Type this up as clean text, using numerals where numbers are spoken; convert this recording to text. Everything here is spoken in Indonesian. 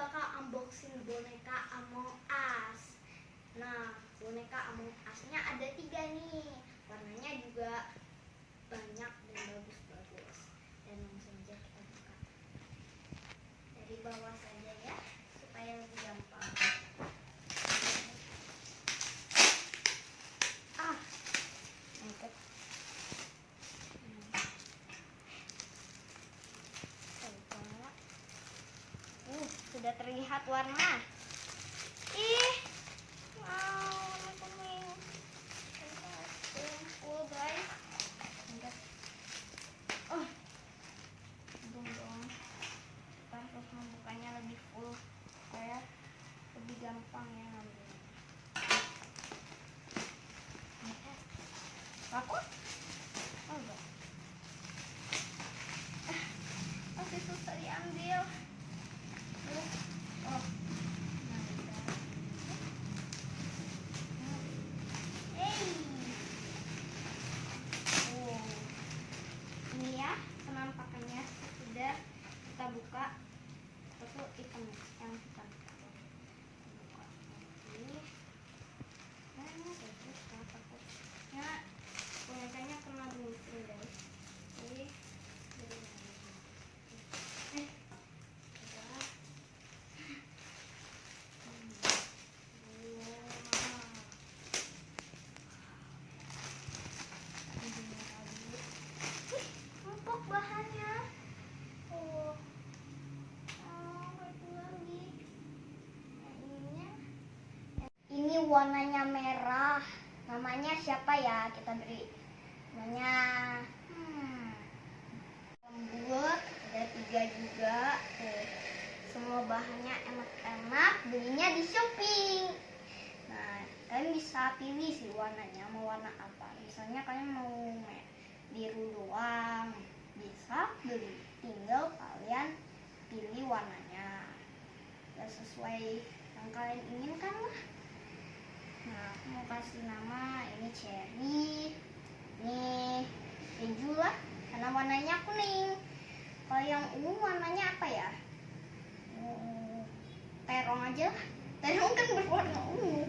bakal unboxing boneka Among Us. Nah, boneka Among Us-nya ada 3 nih. Warnanya juga banyak dan bagus-bagus. Dan langsung aja kita buka. Dari bawah saja ya, supaya lebih gampang. Angkat. Sudah terlihat warna. Wow, warna kuning. Full guys. Angkat. Dong. Kita harus membukanya lebih full supaya lebih gampang ya ngambilnya. Takut? Enggak. Masih susah diambil. Ini ya penampakannya sudah kita buka. Itu item yang kita buka. Ini takutnya bonekanya kena gunting guys. Empuk bahannya. Ini warnanya merah. Namanya siapa ya? Kita beri namanya lembut. Ada 3 juga. Semua bahannya enak-enak. Belinya di Shopee. Nah, kalian bisa pilih sih warnanya mau warna apa. Misalnya kalian mau biru doang, bisa beli. Tinggal kalian pilih warnanya ya sesuai yang kalian inginkan lah. Nah, aku mau kasih nama ini cherry, ini keju lah, karena warnanya kuning. Kalau yang ungu warnanya apa ya? Terong aja, terong kan berwarna ungu.